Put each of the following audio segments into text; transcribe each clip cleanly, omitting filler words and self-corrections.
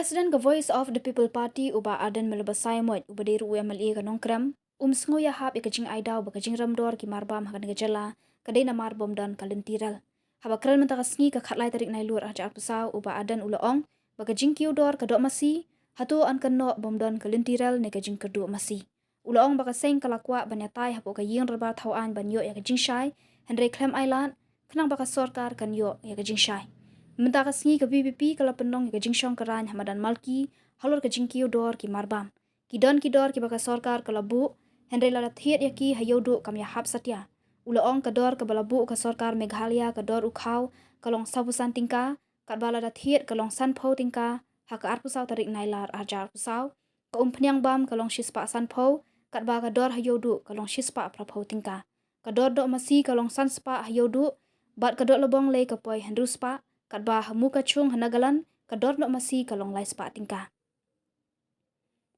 President the Voice of the People Party uba Ardent melebasai moit uba deru UMLA kanong kram sengo ya hab ikajing aidau bakajing ramdor ki marbam hakan gajala kadai na marbom dan kalentiral haba kran mentagasngi ka khatlai tarik nai lur ajar pusau uba Ardent ulaong bakajing Iewduh kadok Masi Hato an kanno bomdon kalentiral ne kajing kedua Masi ulaong bakaseng kalakwa banyatai hapo kaying raba thawan banyo ya kajing shai Henry Clem Island kenang bakasorkar kan yo ya kajing shai Mentagasngi ke BBP kala penong ke jingshong keran Hamadan Malki halor ke jingkiu dor ki marbam ki dor ki baka sorkar kala bu Henry lada thiet ya ki Iewduh kam ya hab satya ulaong ke dor ke balabu ke sorkar Meghalaya ke dor ukhau kalong sabusan tingka kat bala da thiet kalong sanpho tingka ha ka arpusau tarik nailar ajar pusau ke umpnyang bam kalong shispa sanpho kat ba ke dor Iewduh kalong shispa prapho tingka ke dor dok Masi kalong sanspa Iewduh bat ke dor Lbong le ke poi hendruspa kat bah muka chung Nagaland kador no Masi kalong lai spa tingka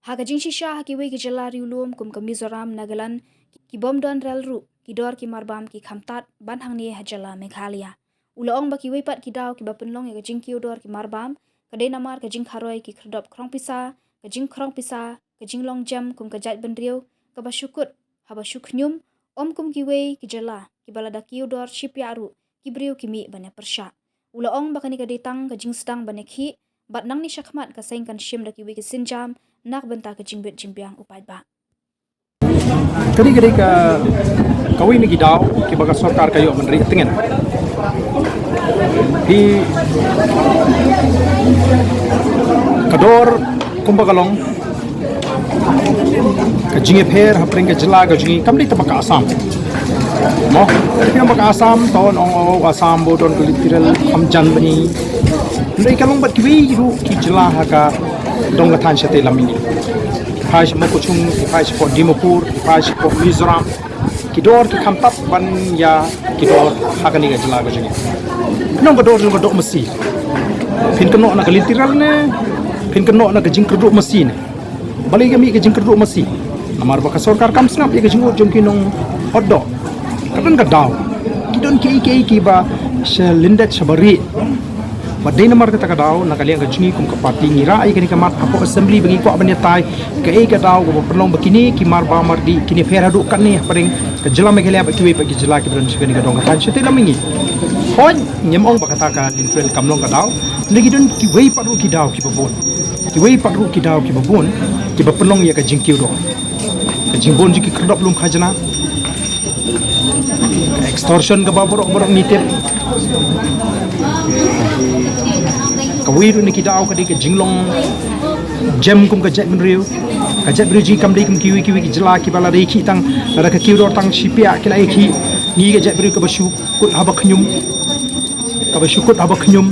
ha kajing shisha ha kiwe ki jala riulum kum ke Mizoram Nagaland ki bom don rel ru ki dor ki marbam ki Khmat ban hang ni hajala Meghalaya ulaong ba kiwe pat ki daw ki ba penlong ya kajing Iewduh ki marbam kadai namar kajing kharoi ki kredop krong pisa kajing long jam kum kajat benriu ka ba syukut ha ba syuknyum kum kiwe ki jala ki balada Iewduh shipyaru ki briu ki mi banya persya ulaong bakani ka ditang ka jingstang banekhi bat nang ni Khmat ka saing kan shim daki wiki sinjam nak benta ka jingbet jimbiang upai ba kadi ka kawin ni gidaw ki baga sarkar kayo menri tingen di kador kumbagalong ka jinge pher hapring ka jila ka jingi kamli tabaka asam mo tapi baka asam ton ong asam bodon kulitiral hamjan bani ndai kalong bat kiwi ru ki jila haka dong ka than shate lamini phai mo ko chung phai po dimapur phai po Mizoram ki dor ki khamtap ban ya ki dor hakani ka jila ka jingi nong ka dor ka dok Masi phin kano na kulitiral ne phin kano na ka jing keduk Masi ne balik kami ke jing keduk Masi amar baka sarkar kam snap ye ke jingo jomki nong hoddo kadang kadaw kidon ki ba lindet sabari badai namar kata kadaw nakaliang ka jingi kum kapati ngira ai kani kamat apo assembly bagi ko abanyatai ke kadaw ko perlong begini ki marba mardi kini feradu kan ni paring ke jela Meghalaya ba kiwe bagi jela ki bron sikani kadong kan sete lamingi hon nyemong ba kata ka influence kamlong kadaw lagi don ki wei paru ki daw ki babon ki wei paru ki daw ki babon ki ba perlong ya ka jingkiu do ka jingbon ji ki kredop lum khajana extortion ke borok nitip kawiru ni kidaw kadi ke jinglong jam kum ka jet benriu ji kam dei kum kiwi ki jela ki bala dei ki tang ada ka Iewduh tang sipia ki lai ki ni ke jet benriu ka basu kut haba khnyum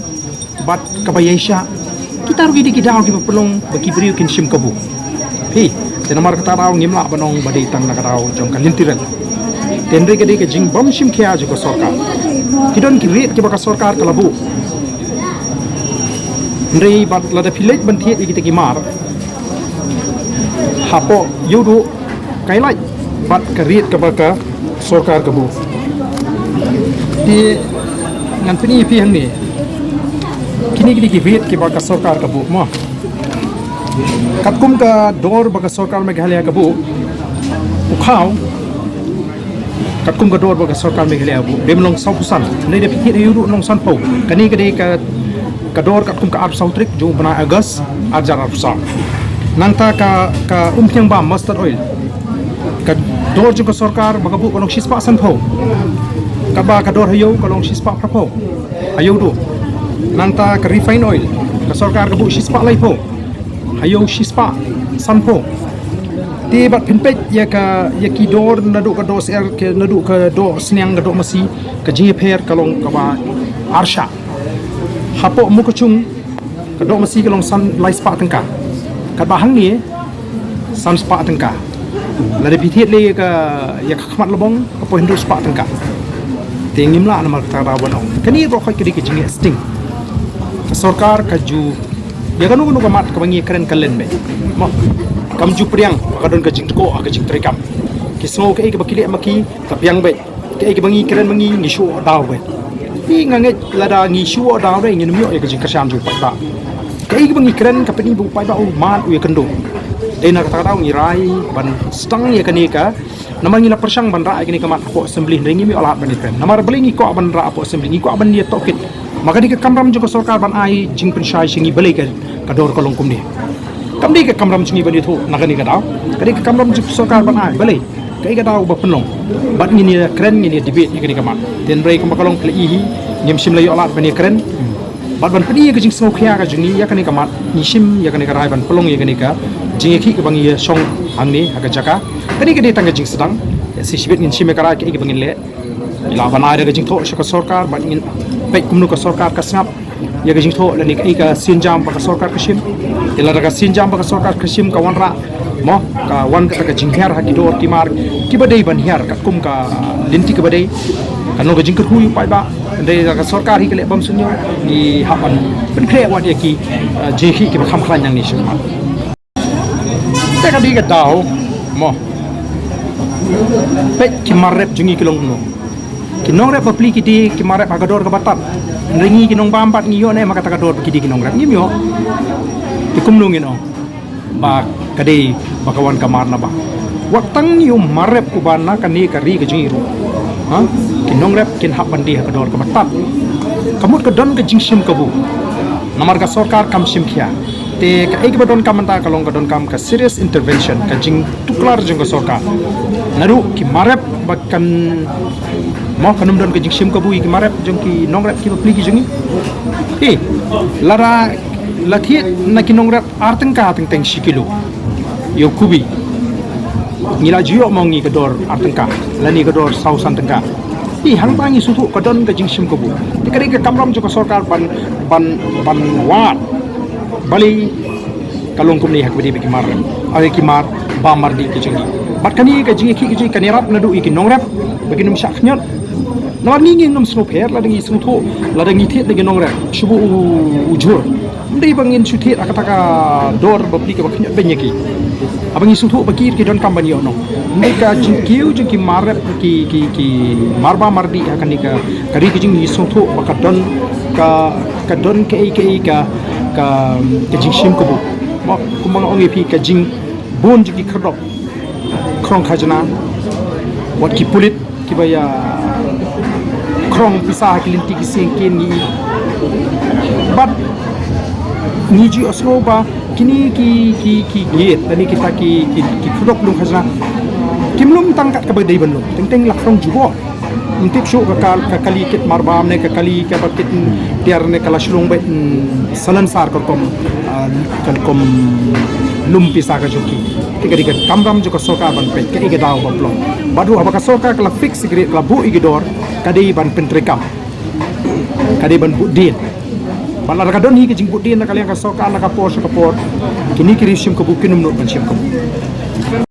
bat ka bayesha kita rugi di kidaw ki pelong bagi beriu kin sim kabu hi tenamar kata raw ngimla banong badai tang na karaw jong kalintiran tendre ke ke jing bom sim khia ju ko sarkar kidon ki ret ke baka sarkar kalabu ndrei bat lada philet ban thiet ki te mar hapo Iewduh kailai bat ka ret ke baka sarkar kabu di ngan pini pi hang ni kini ki ret ke baka sarkar kabu mo katkum ka dor baka sarkar Meghalaya kabu ukhau katkum ka dor baka sarkar Meghalaya bu demlong saupusan nei de pikir Iewduh nong sanpo kani kade ka dor katkum ka arp sautrik ju bana August ajar arp sa nanta ka umpyang bam mustard oil ka dor ju ka sarkar baka bu kolong shispa sanpo ka ba ka dor hayo kolong shispa prapo Iewduh nanta ka refined oil ka sarkar ka bu shispa lai po hayo shispa sanpo ti bat pinpet ya ki dor nadu ka dos er ke nadu ka do sniang ka do Masi ka jinge pher kalong ka ba arsha hapo muka chung ka do Masi kalong san lai spa tangka ka ba hang ni san spa tangka la de pithet le ka ya Khmat Lbong ka po hindu spa tangka tingim la na mar ta ra bonong kani ro khoi ki jinge sting ka sarkar ka ju ya kanu ka mat ka bangi keren kalen be mo kam ju priang kadon ka jing ko ka jing trekam ki so ke bakili maki ka piang be ke bangi keren bangi ni shu daw be pi ngange lada ni shu daw re ni myo e ka jing ka sham ju pa Kai bang ikren kapeni bu pai ba man u kendo. Dena kata tahu ngirai ban stang ya kanika. Nama ngila persang ban ra kini kamat po assembly ringi mi olah ban ikren. Nama belingi ko ban ra po assembly ngi ko ban dia tokit. Maka di ke kamram juga sorkar ban ai jing pensyai singi belai ke kador kolong kum ni. Kam di ke kamram singi ban itu nakani ka tahu. Kadi ke kamram juga sorkar ban ai belai. Kai ka tahu ba penong. Bat ngini kren ngini debate ni kini kamat. Den rei kum kalong plei ngim sim lai olah ban ikren. Bat ban pedi ke jing sokya ka jing ya kani kamat nisim ya kani ka rai ban pelong ya kani ka jing ki ke bang ya song angni aga jaka kani ke tang jing sedang si sibet ngin sim ka rai ke bang le ila ban ai ke jing tho ka sorkar ban ngin pe kumnu ka sorkar ka snap ya ke jing tho la ni ka sinjam ba ka sorkar ka sim ila ka sinjam ba ka sorkar ka sim ka wanra mo ka wan ka jing her ha ki dor ti mar ki badai ban her ka kum ka linti ka badai kan ka jing ka hui pai ba dari sorkar hi kele bam sunyo di hapan ben kre wat yaki jeki ki kham khlan yang ni shu ta ka di ka dau mo pe ki marep jungi kilong no ki nong rep papli ki di ki marep agador ka batat ringi ki nong bampat ngi yo ne maka tagador ki di ki nong rep ngi yo ki kumnu ngi no ba kade bakawan kamar na ba waktang yo marep kubana kani kari ka jungi ro ha kinong rep kin hak bandi hak dor ka batat kamut ka don ka jingsim kabu namar ka sorkar kam sim khia te ka ek badon kam ta kalong ka don kam ka serious intervention ka jing tuklar jing ka sorkar naru ki marep bakan mo kanum don ka jingsim kabu ki marep jong ki nong rep ki pli ki jingi lara lathi na ki nong rep arteng ka teng teng sikilo yo kubi ngila jiyo mongi ka dor arteng ka lani ka dor sausan tengka hang bangi sutu kadon ka jingsim kabu tikari ka kamram jo ka sorkar ban wat bali kalong kum ni hak bedi ki mar ay ki mar ba mar di ki jingi bat kani ka jingi ki kanirap na du iki nongrap bagi num syak nyot nawar ngi num snop her la dangi sutu la dangi thet dangi nongrap shubu ujur ndai bangin suthet akataka dor babli ka baknyot benyaki abangi sutu bakir ki don kambani ono ndika jingkiu jingki marep ki marba mardi akan nika kari ki jing sutu bakadon ka don ka jingsim ko bu mo kumang ongi pi ka jing bon jiki krodok krong khajna wat ki pulit ki baya krong pisah ki linti ki sengkin ni bat niji oslo ba kini ki giet tani kita ki krodok lung khajna kimlum tangkat ka badai banlo teng lakrong jubo untip shu ka kali kit marbam ne ka kali ka bakit tiar ne kala shlung bet salan sar kom lumpi sa ka joki tigari ka kamram jo ka soka ban pe ka ige daw baplo badu abaka soka kala fix sigret la bu igidor kadai ban pentrekam kadai ban budin balar ka don hi ki jing budin na kali ka soka na ka por kini kiri sim ka bukinum no ban sim ka